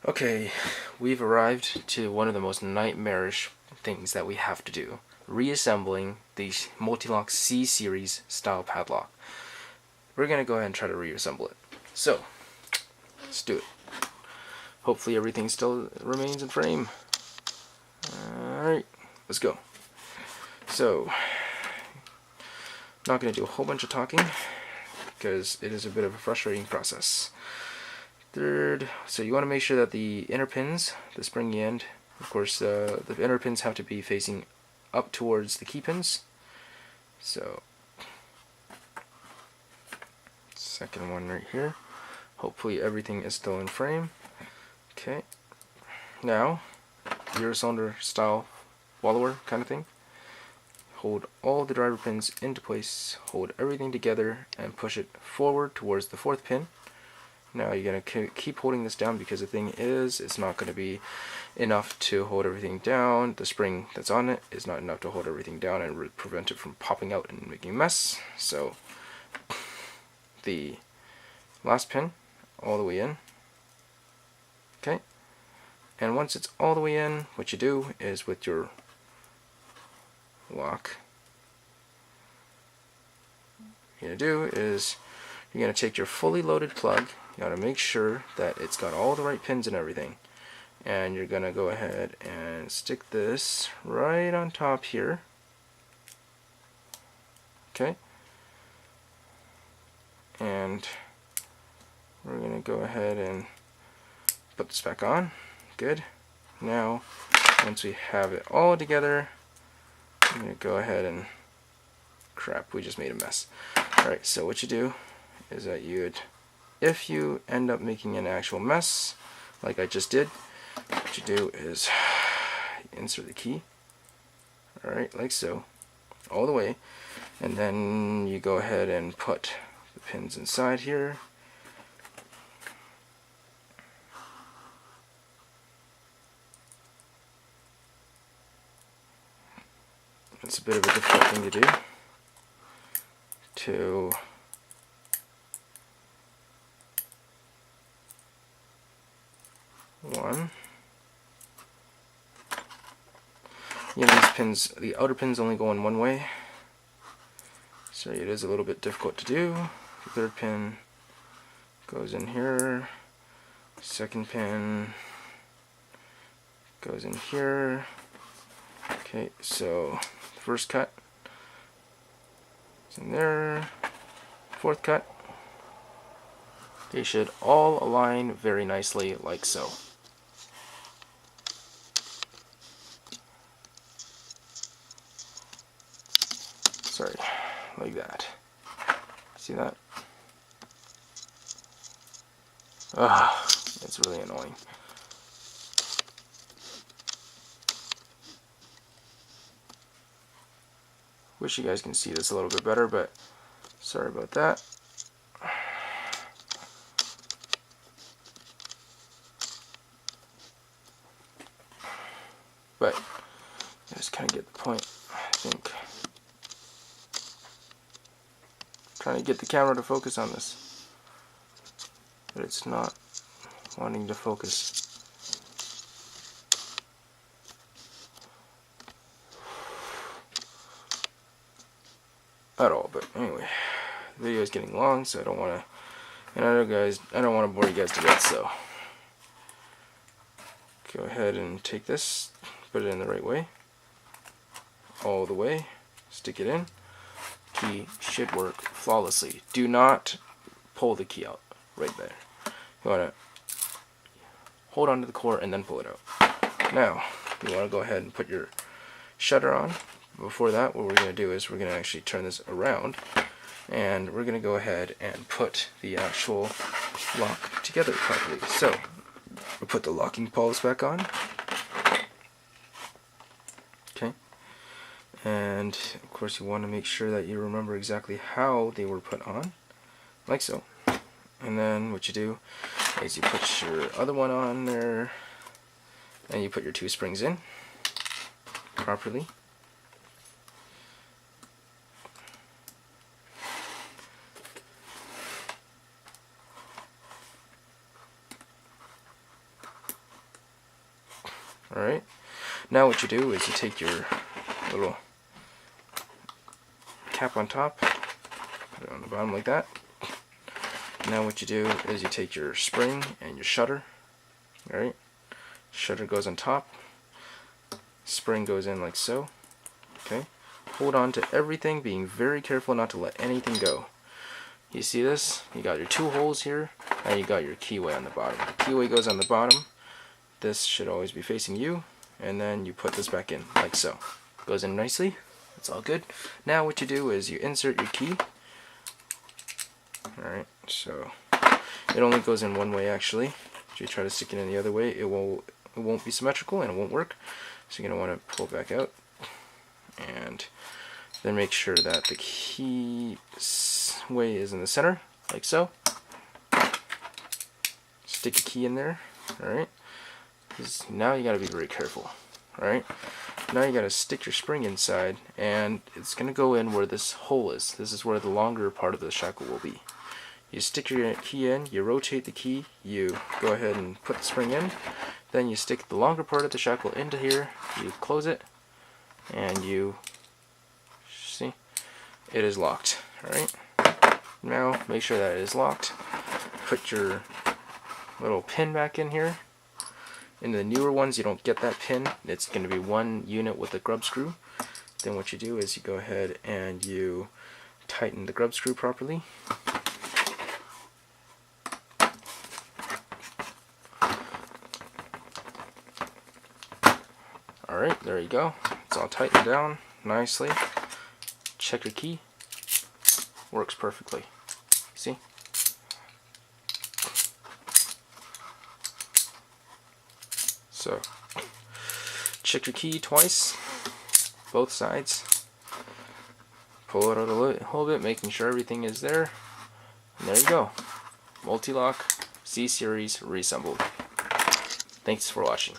Okay, we've arrived to one of the most nightmarish things that we have to do. Reassembling the Mul-T-Lock C-Series style padlock. We're going to go ahead and try to reassemble it. So, let's do it. Hopefully everything still remains in frame. Alright, let's go. So, not going to do a whole bunch of talking because it is a bit of a frustrating process. Third, so you want to make sure that the inner pins, the springy end, of course the inner pins have to be facing up towards the key pins. So, second one right here. Hopefully everything is still in frame. Okay. Now, Euro-cylinder style follower kind of thing. Hold all the driver pins into place, hold everything together, and push it forward towards the fourth pin. Now you're going to keep holding this down because the thing is, it's not going to be enough to hold everything down. The spring that's on it is not enough to hold everything down and prevent it from popping out and making a mess. So the last pin all the way in. Okay. And once it's all the way in, what you do is with your lock, what you're going to do is you're going to take your fully loaded plug. You got to make sure that it's got all the right pins and everything. And you're going to go ahead and stick this right on top here. Okay. And we're going to go ahead and put this back on. Good. Now, once we have it all together, I'm going to go ahead and... crap, we just made a mess. Alright, so what you do is that if you end up making an actual mess, like I just did, what you do is insert the key, alright, like so, all the way, and then you go ahead and put the pins inside here. It's a bit of a difficult thing to do. One. You know, these pins, the outer pins only go in one way, so it is a little bit difficult to do. The third pin goes in here, second pin goes in here. Okay, so the first cut is in there, fourth cut. They should all align very nicely like so. Sorry, like that. See that? Ah, it's really annoying. Wish you guys can see this a little bit better, but sorry about that. But you just kind of get the point, I think. Trying to get the camera to focus on this, but it's not wanting to focus. At all, but anyway, the video is getting long, so I don't want to, and I don't want to bore you guys to death, so go ahead and take this, put it in the right way, all the way, stick it in. Key should work flawlessly. Do not pull the key out right there. You want to hold onto the core and then pull it out. Now, you want to go ahead and put your shutter on. Before that, what we're going to do is we're going to actually turn this around, and we're going to go ahead and put the actual lock together properly. So, we'll put the locking pulls back on. Okay. And, of course, you want to make sure that you remember exactly how they were put on, like so. And then what you do is you put your other one on there, and you put your two springs in properly. Alright, now what you do is you take your little cap on top, put it on the bottom like that. Now what you do is you take your spring and your shutter. Alright, shutter goes on top, spring goes in like so. Okay, hold on to everything, being very careful not to let anything go. You see this? You got your two holes here, and you got your keyway on the bottom. The keyway goes on the bottom. This should always be facing you, and then you put this back in like so. Goes in nicely. It's all good. Now what you do is you insert your key. Alright, so it only goes in one way actually. If you try to stick it in the other way, it won't be symmetrical and it won't work. So you're going to want to pull it back out. And then make sure that the key way is in the center, like so. Stick a key in there. Alright. Now you got to be very careful. Alright. Now you got to stick your spring inside, and it's going to go in where this hole is. This is where the longer part of the shackle will be. You stick your key in, you rotate the key, you go ahead and put the spring in, then you stick the longer part of the shackle into here, you close it, and you see it is locked. Alright. Now make sure that it is locked. Put your little pin back in here. In the newer ones, you don't get that pin. It's going to be one unit with a grub screw. Then what you do is you go ahead and you tighten the grub screw properly. Alright, there you go. It's all tightened down nicely. Check your key. Works perfectly. See? So, check your key twice, both sides. Pull it out a little bit, making sure everything is there. And there you go. Mul-T-Lock C-Series reassembled. Thanks for watching.